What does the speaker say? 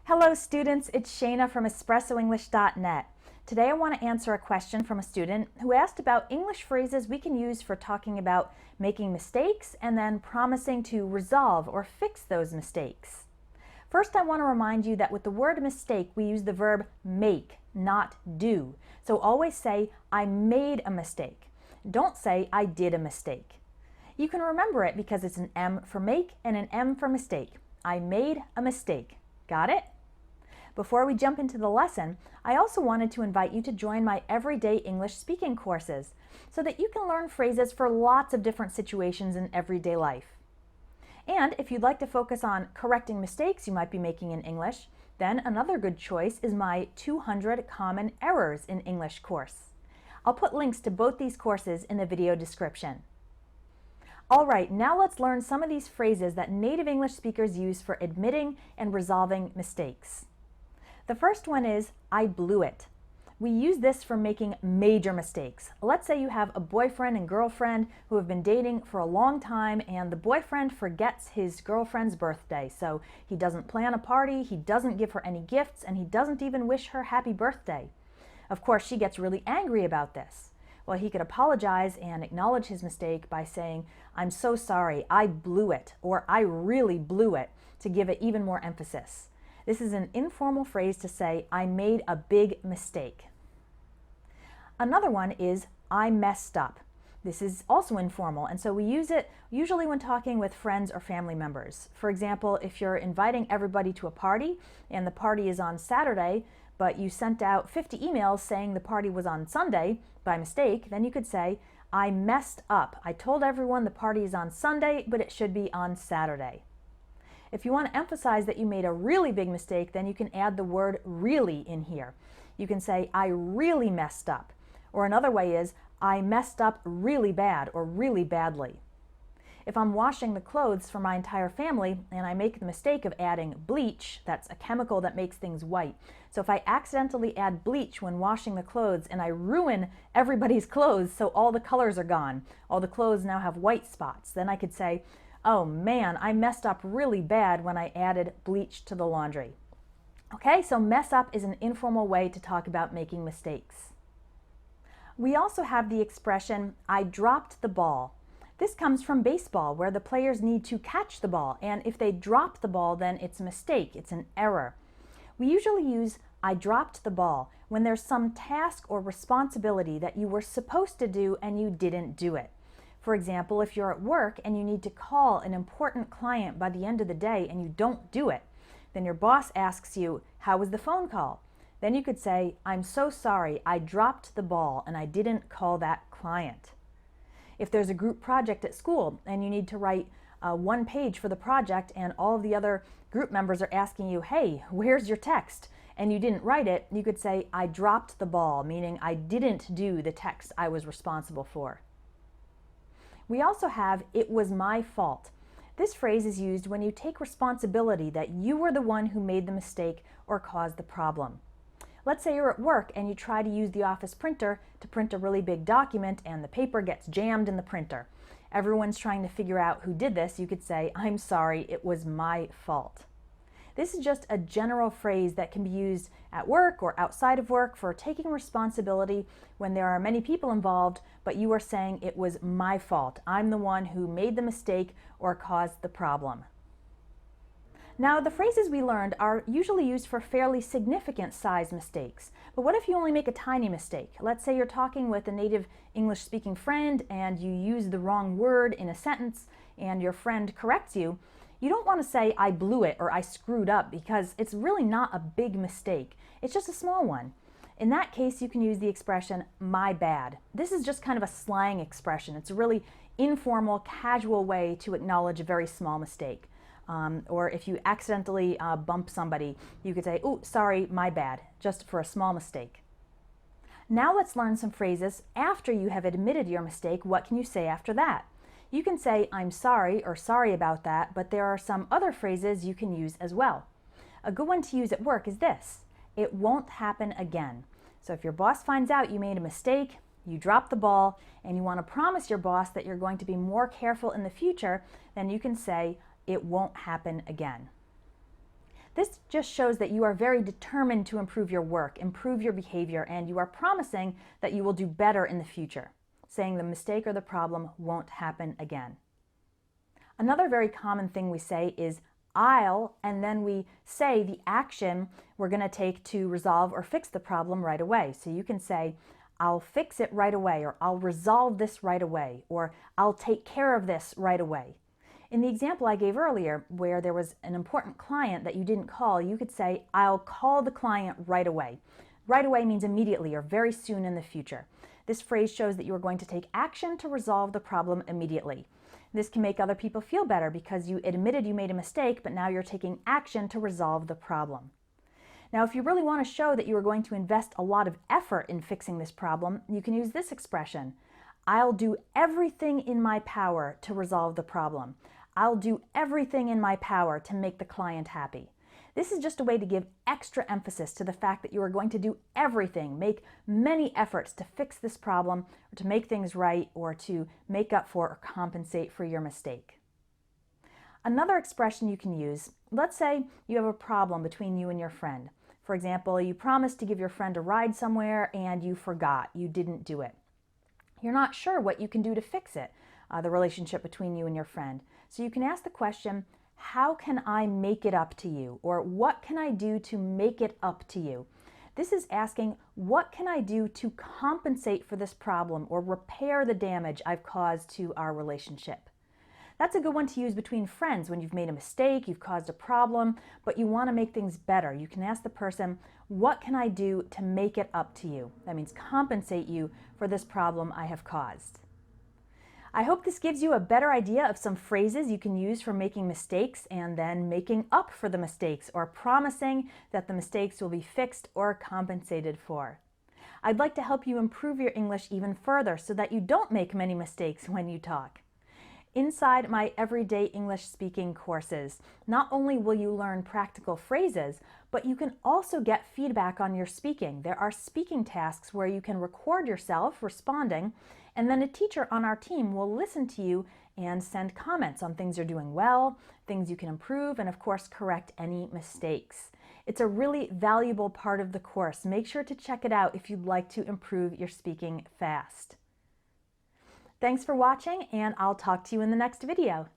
Hello students, it's Shayna from EspressoEnglish.net. Today I want to answer a question from a student who asked about English phrases we can use for talking about making mistakes and then promising to resolve or fix those mistakes. First, I want to remind you that with the word mistake, we use the verb make, not do. So always say, I made a mistake. Don't say, I did a mistake. You can remember it because it's an M for make and an M for mistake. I made a mistake. Got it? Before we jump into the lesson, I also wanted to invite you to join my everyday English speaking courses so that you can learn phrases for lots of different situations in everyday life. And if you'd like to focus on correcting mistakes you might be making in English, then another good choice is my 200 Common Errors in English course. I'll put links to both these courses in the video description. Alright, now let's learn some of these phrases that native English speakers use for admitting and resolving mistakes. The first one is, I blew it. We use this for making major mistakes. Let's say you have a boyfriend and girlfriend who have been dating for a long time and the boyfriend forgets his girlfriend's birthday. So he doesn't plan a party, he doesn't give her any gifts, and he doesn't even wish her happy birthday. Of course, she gets really angry about this. Well, he could apologize and acknowledge his mistake by saying, I'm so sorry, I blew it, or I really blew it, to give it even more emphasis. This is an informal phrase to say, I made a big mistake. Another one is, I messed up. This is also informal, and so we use it usually when talking with friends or family members. For example, if you're inviting everybody to a party and the party is on Saturday, but you sent out 50 emails saying the party was on Sunday by mistake, then you could say, I messed up. I told everyone the party is on Sunday, but it should be on Saturday. If you want to emphasize that you made a really big mistake, then you can add the word really in here. You can say, I really messed up. Or another way is, I messed up really bad or really badly. If I'm washing the clothes for my entire family and I make the mistake of adding bleach, that's a chemical that makes things white. So if I accidentally add bleach when washing the clothes and I ruin everybody's clothes so all the colors are gone, all the clothes now have white spots, then I could say, oh man, I messed up really bad when I added bleach to the laundry. Okay, so mess up is an informal way to talk about making mistakes. We also have the expression, I dropped the ball. This comes from baseball, where the players need to catch the ball, and if they drop the ball, then it's a mistake, it's an error. We usually use I dropped the ball when there's some task or responsibility that you were supposed to do and you didn't do it. For example, if you're at work and you need to call an important client by the end of the day and you don't do it, then your boss asks you, how was the phone call? Then you could say, I'm so sorry, I dropped the ball and I didn't call that client. If there's a group project at school and you need to write one page for the project and all of the other group members are asking you, hey, where's your text? And you didn't write it, you could say, I dropped the ball, meaning I didn't do the text I was responsible for. We also have, it was my fault. This phrase is used when you take responsibility that you were the one who made the mistake or caused the problem. Let's say you're at work and you try to use the office printer to print a really big document and the paper gets jammed in the printer. Everyone's trying to figure out who did this. You could say, I'm sorry, it was my fault. This is just a general phrase that can be used at work or outside of work for taking responsibility when there are many people involved, but you are saying it was my fault. I'm the one who made the mistake or caused the problem. Now, the phrases we learned are usually used for fairly significant size mistakes. But what if you only make a tiny mistake? Let's say you're talking with a native English-speaking friend and you use the wrong word in a sentence and your friend corrects you. You don't want to say, I blew it or I screwed up, because it's really not a big mistake. It's just a small one. In that case, you can use the expression, my bad. This is just kind of a slang expression. It's a really informal, casual way to acknowledge a very small mistake. Or if you accidentally bump somebody, you could say, oh, sorry, my bad, just for a small mistake. Now let's learn some phrases after you have admitted your mistake. What can you say after that? You can say, I'm sorry, or sorry about that, but there are some other phrases you can use as well. A good one to use at work is this, it won't happen again. So if your boss finds out you made a mistake, you dropped the ball, and you want to promise your boss that you're going to be more careful in the future, then you can say, it won't happen again. This just shows that you are very determined to improve your work, improve your behavior, and you are promising that you will do better in the future, saying the mistake or the problem won't happen again. Another very common thing we say is I'll, and then we say the action we're going to take to resolve or fix the problem right away. So you can say, I'll fix it right away, or I'll resolve this right away, or I'll take care of this right away. In the example I gave earlier, where there was an important client that you didn't call, you could say, I'll call the client right away. Right away means immediately or very soon in the future. This phrase shows that you are going to take action to resolve the problem immediately. This can make other people feel better because you admitted you made a mistake, but now you're taking action to resolve the problem. Now, if you really want to show that you are going to invest a lot of effort in fixing this problem, you can use this expression. I'll do everything in my power to resolve the problem. I'll do everything in my power to make the client happy. This is just a way to give extra emphasis to the fact that you are going to do everything, make many efforts to fix this problem, or to make things right, or to make up for or compensate for your mistake. Another expression you can use, let's say you have a problem between you and your friend. For example, you promised to give your friend a ride somewhere and you forgot, you didn't do it. You're not sure what you can do to fix it, the relationship between you and your friend. So you can ask the question, how can I make it up to you? Or what can I do to make it up to you? This is asking, what can I do to compensate for this problem or repair the damage I've caused to our relationship? That's a good one to use between friends when you've made a mistake, you've caused a problem, but you want to make things better. You can ask the person, what can I do to make it up to you? That means compensate you for this problem I have caused. I hope this gives you a better idea of some phrases you can use for making mistakes and then making up for the mistakes or promising that the mistakes will be fixed or compensated for. I'd like to help you improve your English even further so that you don't make many mistakes when you talk. Inside my Everyday English Speaking courses, not only will you learn practical phrases, but you can also get feedback on your speaking. There are speaking tasks where you can record yourself responding, and then a teacher on our team will listen to you and send comments on things you're doing well, things you can improve, and of course correct any mistakes. It's a really valuable part of the course. Make sure to check it out if you'd like to improve your speaking fast. Thanks for watching, and I'll talk to you in the next video.